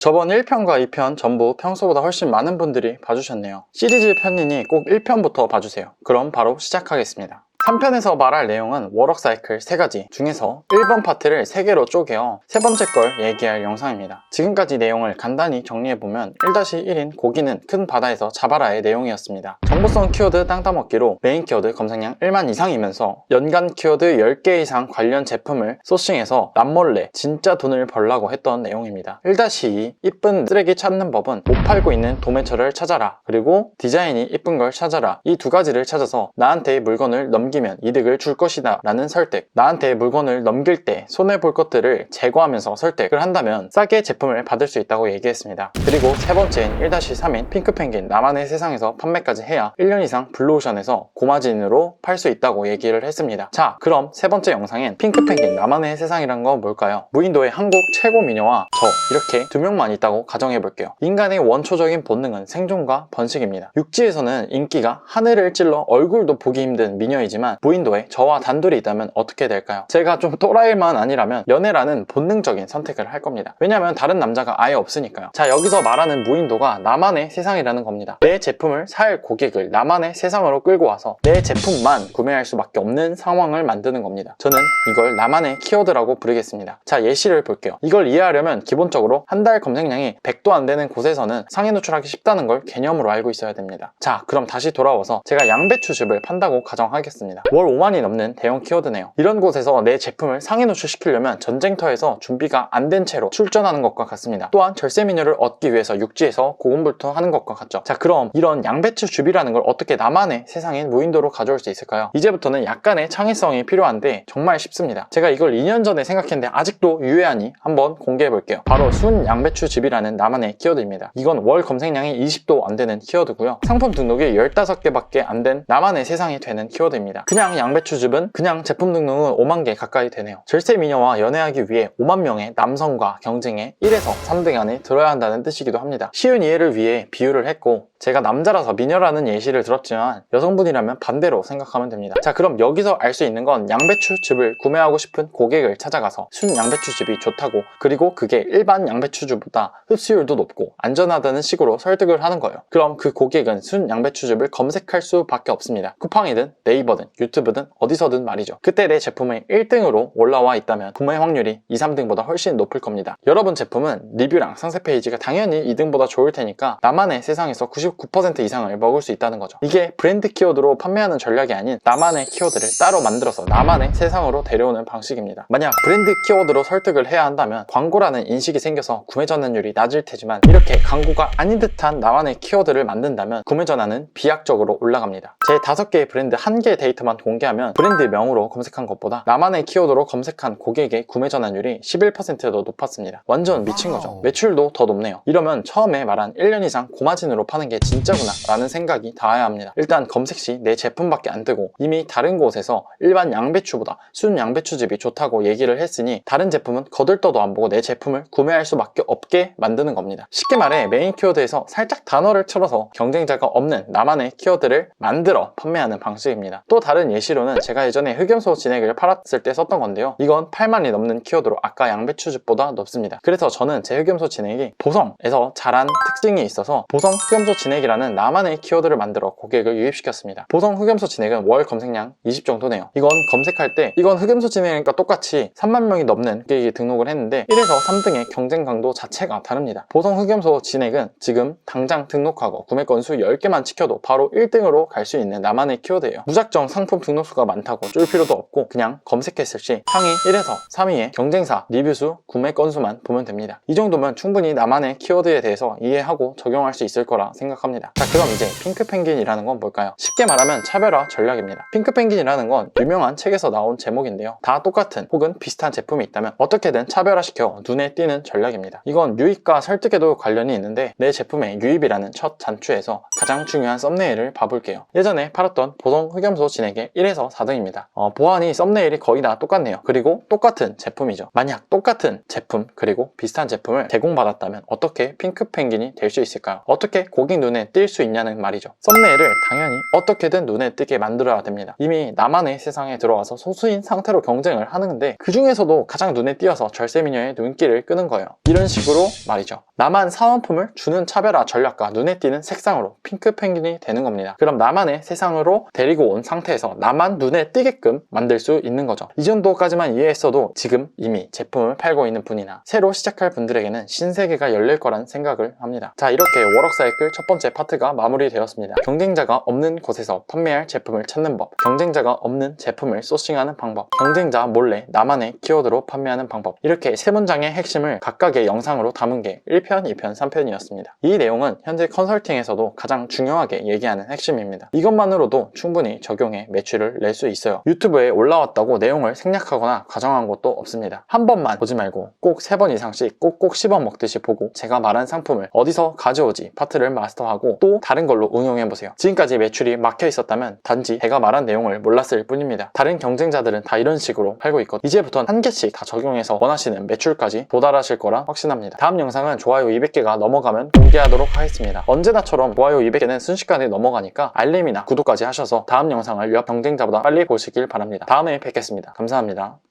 저번 1편과 2편 전부 평소보다 훨씬 많은 분들이 봐주셨네요. 시리즈 편이니 꼭 1편부터 봐주세요. 그럼 바로 시작하겠습니다. 3편에서 말할 내용은 워럭사이클 3가지 중에서 1번 파트를 3개로 쪼개어 세 번째 걸 얘기할 영상입니다. 지금까지 내용을 간단히 정리해보면 1-1인 고기는 큰 바다에서 잡아라의 내용이었습니다. 정보성 키워드 땅 따먹기로 메인 키워드 검색량 1만 이상이면서 연간 키워드 10개 이상 관련 제품을 소싱해서 남몰래 진짜 돈을 벌라고 했던 내용입니다. 1-2 이쁜 쓰레기 찾는 법은 못 팔고 있는 도매처를 찾아라, 그리고 디자인이 이쁜 걸 찾아라, 이 두 가지를 찾아서 나한테 물건을 넘기면 이득을 줄 것이다 라는 설득, 나한테 물건을 넘길 때 손해볼 것들을 제거하면서 설득을 한다면 싸게 제품을 받을 수 있다고 얘기했습니다. 그리고 세 번째인 1-3인 핑크펭귄 나만의 세상에서 판매까지 해야 1년 이상 블루오션에서 고마진으로 팔 수 있다고 얘기를 했습니다. 자, 그럼 세 번째 영상엔 핑크펭귄 나만의 세상이란 건 뭘까요? 무인도의 한국 최고 미녀와 저 이렇게 두 명만 있다고 가정해볼게요. 인간의 원초적인 본능은 생존과 번식입니다. 육지에서는 인기가 하늘을 찔러 얼굴도 보기 힘든 미녀이지만 무인도에 저와 단둘이 있다면 어떻게 될까요? 제가 좀 또라이만 아니라면 연애라는 본능적인 선택을 할 겁니다. 왜냐면 다른 남자가 아예 없으니까요. 자, 여기서 말하는 무인도가 나만의 세상이라는 겁니다. 내 제품을 살 고객을 나만의 세상으로 끌고 와서 내 제품만 구매할 수밖에 없는 상황을 만드는 겁니다. 저는 이걸 나만의 키워드라고 부르겠습니다. 자, 예시를 볼게요. 이걸 이해하려면 기본적으로 한 달 검색량이 100도 안 되는 곳에서는 상위 노출하기 쉽다는 걸 개념으로 알고 있어야 됩니다. 자, 그럼 다시 돌아와서 제가 양배추즙을 판다고 가정하겠습니다. 월 5만이 넘는 대형 키워드네요. 이런 곳에서 내 제품을 상위 노출시키려면 전쟁터에서 준비가 안 된 채로 출전하는 것과 같습니다. 또한 절세미녀를 얻기 위해서 육지에서 고군분투하는 것과 같죠. 자, 그럼 이런 양배추즙이라는 걸 어떻게 나만의 세상인 무인도로 가져올 수 있을까요? 이제부터는 약간의 창의성이 필요한데 정말 쉽습니다. 제가 이걸 2년 전에 생각했는데 아직도 유효하니 한번 공개해볼게요. 바로 순 양배추즙이라는 나만의 키워드입니다. 이건 월 검색량이 20도 안 되는 키워드고요. 상품 등록이 15개밖에 안 된 나만의 세상이 되는 키워드입니다. 그냥 양배추즙은 그냥 제품 등록은 5만 개 가까이 되네요. 절세 미녀와 연애하기 위해 5만 명의 남성과 경쟁에 1에서 3등 안에 들어야 한다는 뜻이기도 합니다. 쉬운 이해를 위해 비유를 했고, 제가 남자라서 미녀라는 예시를 들었지만 여성분이라면 반대로 생각하면 됩니다. 자, 그럼 여기서 알 수 있는 건 양배추즙을 구매하고 싶은 고객을 찾아가서 순 양배추즙이 좋다고, 그리고 그게 일반 양배추즙보다 흡수율도 높고 안전하다는 식으로 설득을 하는 거예요. 그럼 그 고객은 순 양배추즙을 검색할 수밖에 없습니다. 쿠팡이든 네이버든 유튜브든 어디서든 말이죠. 그때 내 제품이 1등으로 올라와 있다면 구매 확률이 2, 3등보다 훨씬 높을 겁니다. 여러분 제품은 리뷰랑 상세 페이지가 당연히 2등보다 좋을 테니까 나만의 세상에서 99% 이상을 먹을 수 있다는 거죠. 이게 브랜드 키워드로 판매하는 전략이 아닌 나만의 키워드를 따로 만들어서 나만의 세상으로 데려오는 방식입니다. 만약 브랜드 키워드로 설득을 해야 한다면 광고라는 인식이 생겨서 구매 전환율이 낮을 테지만, 이렇게 광고가 아닌 듯한 나만의 키워드를 만든다면 구매 전환은 비약적으로 올라갑니다. 제 5개의 브랜드 1개의 데이터만 공개하면 브랜드 명으로 검색한 것보다 나만의 키워드로 검색한 고객의 구매 전환율이 11%더 높았습니다. 완전 미친 거죠. 매출도 더 높네요. 이러면 처음에 말한 1년 이상 고마진으로 파는 게 진짜구나 라는 생각이 닿아야 합니다. 일단 검색 시 내 제품밖에 안 뜨고 이미 다른 곳에서 일반 양배추보다 순 양배추즙이 좋다고 얘기를 했으니 다른 제품은 거들떠도 안 보고 내 제품을 구매할 수밖에 없게 만드는 겁니다. 쉽게 말해 메인 키워드에서 살짝 단어를 틀어서 경쟁자가 없는 나만의 키워드를 만들어 판매하는 방식입니다. 또 다른 예시로는 제가 예전에 흑염소 진액을 팔았을 때 썼던 건데요. 이건 8만이 넘는 키워드로 아까 양배추즙보다 높습니다. 그래서 저는 제 흑염소 진액이 보성에서 자란 특징이 있어서 보성 흑염소 진액이라는 나만의 키워드를 만들어 고객을 유입시켰습니다. 보성 흑염소 진액은 월 검색량 20 정도네요. 이건 검색할 때 이건 흑염소 진액이니까 똑같이 3만 명이 넘는 고객이 등록을 했는데 1에서 3등의 경쟁 강도 자체가 다릅니다. 보성 흑염소 진액은 지금 당장 등록하고 구매 건수 10개만 지켜도 바로 1등으로 갈 수 있는 나만의 키워드예요. 무작정 상품 등록수가 많다고 쫄 필요도 없고 그냥 검색했을 시 상위 1에서 3위의 경쟁사 리뷰수, 구매 건수만 보면 됩니다. 이 정도면 충분히 나만의 키워드에 대해서 이해하고 적용할 수 있을 거라 생각합니다. 자, 그럼 이제 핑크펭귄이라는 건 뭘까요? 쉽게 말하면 차별화 전략입니다. 핑크펭귄이라는 건 유명한 책에서 나온 제목인데요. 다 똑같은 혹은 비슷한 제품이 있다면 어떻게든 차별화시켜 눈에 띄는 전략입니다. 이건 유입과 설득에도 관련이 있는데 내 제품의 유입이라는 첫 단추에서 가장 중요한 썸네일을 봐볼게요. 예전에 팔았던 보성 흑염소 진액 당신에게 1에서 4등입니다. 보안이 썸네일이 거의 다 똑같네요. 그리고 똑같은 제품이죠. 만약 똑같은 제품 그리고 비슷한 제품을 제공받았다면 어떻게 핑크 펭귄이 될 수 있을까요? 어떻게 고객 눈에 띌 수 있냐는 말이죠. 썸네일을 당연히 어떻게든 눈에 띄게 만들어야 됩니다. 이미 나만의 세상에 들어와서 소수인 상태로 경쟁을 하는데 그 중에서도 가장 눈에 띄어서 절세미녀의 눈길을 끄는 거예요. 이런 식으로 말이죠. 나만 사은품을 주는 차별화 전략과 눈에 띄는 색상으로 핑크 펭귄이 되는 겁니다. 그럼 나만의 세상으로 데리고 온 상태에서 나만 눈에 띄게끔 만들 수 있는 거죠. 이 정도까지만 이해했어도 지금 이미 제품을 팔고 있는 분이나 새로 시작할 분들에게는 신세계가 열릴 거란 생각을 합니다. 자, 이렇게 워럭사이클 첫 번째 파트가 마무리되었습니다. 경쟁자가 없는 곳에서 판매할 제품을 찾는 법, 경쟁자가 없는 제품을 소싱하는 방법, 경쟁자 몰래 나만의 키워드로 판매하는 방법, 이렇게 세 문장의 핵심을 각각의 영상으로 담은 게 1편, 2편, 3편이었습니다. 이 내용은 현재 컨설팅에서도 가장 중요하게 얘기하는 핵심입니다. 이것만으로도 충분히 적용해 매출을 낼 수 있어요. 유튜브에 올라왔다고 내용을 생략하거나 가정한 것도 없습니다. 한 번만 보지 말고 꼭 3번 이상씩 꼭꼭 씹어 먹듯이 보고 제가 말한 상품을 어디서 가져오지 파트를 마스터하고 또 다른 걸로 응용해보세요. 지금까지 매출이 막혀 있었다면 단지 제가 말한 내용을 몰랐을 뿐입니다. 다른 경쟁자들은 다 이런 식으로 팔고 있거든요. 이제부터는 한 개씩 다 적용해서 원하시는 매출까지 도달하실 거라 확신합니다. 다음 영상은 좋아요 200개가 넘어가면 공개하도록 하겠습니다. 언제나처럼 좋아요 200개는 순식간에 넘어가니까 알림이나 구독까지 하셔서 다음 영상을 옆 경쟁자보다 빨리 보시길 바랍니다. 다음에 뵙겠습니다. 감사합니다.